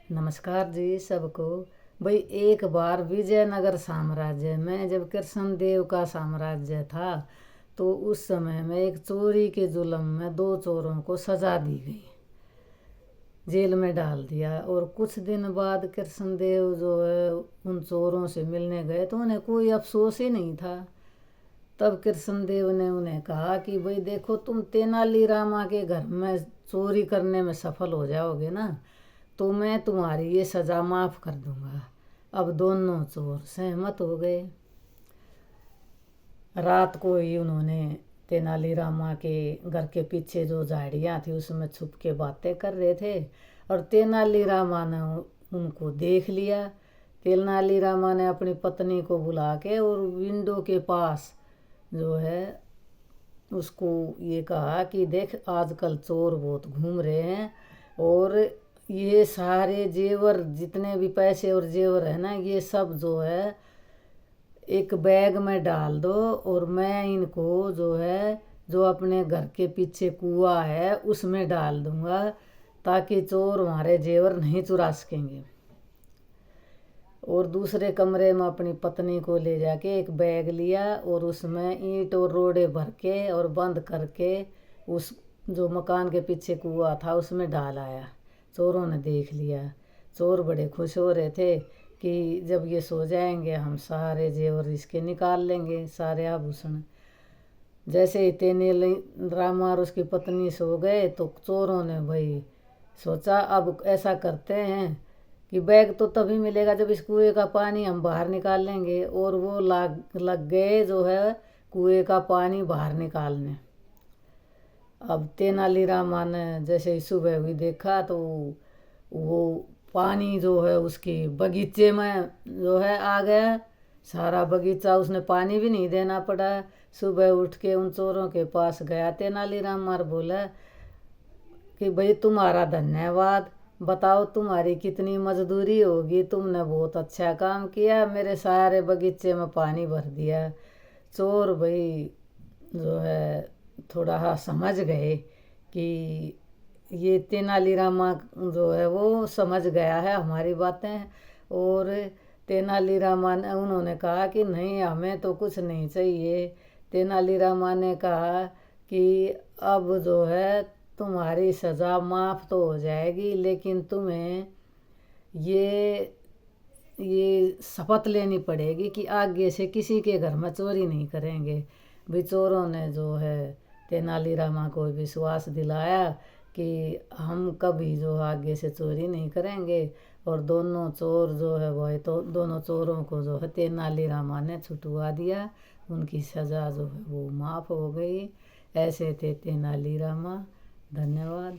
नमस्कार जी सबको। भाई एक बार विजयनगर साम्राज्य में जब कृष्णदेव का साम्राज्य था तो उस समय में एक चोरी के जुल्म में 2 चोरों को सजा दी गई, जेल में डाल दिया। और कुछ दिन बाद कृष्णदेव जो है उन चोरों से मिलने गए तो उन्हें कोई अफसोस ही नहीं था। तब कृष्णदेव ने उन्हें कहा कि भाई देखो, तुम तेनालीरामा के घर में चोरी करने में सफल हो जाओगे ना, तो मैं तुम्हारी ये सज़ा माफ़ कर दूंगा। अब दोनों चोर सहमत हो गए। रात को ही उन्होंने तेनालीरामा के घर के पीछे जो झाड़ियाँ थी उसमें छुप के बातें कर रहे थे और तेनालीरामा ने उनको देख लिया। तेनालीरामा ने अपनी पत्नी को बुला के और विंडो के पास जो है उसको ये कहा कि देख, आजकल चोर बहुत घूम रहे हैं और ये सारे जेवर, जितने भी पैसे और जेवर है ना, ये सब जो है एक बैग में डाल दो और मैं इनको जो है जो अपने घर के पीछे कुआं है उसमें डाल दूंगा, ताकि चोर हमारे जेवर नहीं चुरा सकेंगे। और दूसरे कमरे में अपनी पत्नी को ले जाके एक बैग लिया और उसमें ईंट और रोड़े भर के और बंद करके उस जो मकान के पीछे कुआं था उसमें डाल आया। चोरों ने देख लिया। चोर बड़े खुश हो रहे थे कि जब ये सो जाएंगे हम सारे जेवर इसके निकाल लेंगे, सारे आभूषण। जैसे ही तेनालीरामा और उसकी पत्नी सो गए तो चोरों ने भाई सोचा अब ऐसा करते हैं कि बैग तो तभी मिलेगा जब इस कुएं का पानी हम बाहर निकाल लेंगे। और वो लग गए जो है कुएं का पानी बाहर निकालने। अब तेनालीरामा ने जैसे ही सुबह हुई देखा तो वो पानी जो है उसके बगीचे में जो है आ गया। सारा बगीचा उसने पानी भी नहीं देना पड़ा। सुबह उठ के उन चोरों के पास गया तेनालीरामा और बोला कि भाई तुम्हारा धन्यवाद, बताओ तुम्हारी कितनी मजदूरी होगी, तुमने बहुत अच्छा काम किया, मेरे सारे बगीचे में पानी भर दिया। चोर भाई जो है थोड़ा सा समझ गए कि ये तेनालीरामा जो है वो समझ गया है हमारी बातें। और तेनालीरामा ने उन्होंने कहा कि नहीं, हमें तो कुछ नहीं चाहिए। तेनालीरामा ने कहा कि अब जो है तुम्हारी सज़ा माफ़ तो हो जाएगी, लेकिन तुम्हें ये शपथ लेनी पड़ेगी कि आगे से किसी के घर में चोरी नहीं करेंगे। भी चोरों ने जो है तेनालीरामा को विश्वास दिलाया कि हम कभी जो आगे से चोरी नहीं करेंगे। और दोनों चोर जो है वह तो दोनों चोरों को जो है तेनालीरामा ने छुटवा दिया, उनकी सज़ा जो है वो माफ़ हो गई। ऐसे थे तेनालीरामा। धन्यवाद।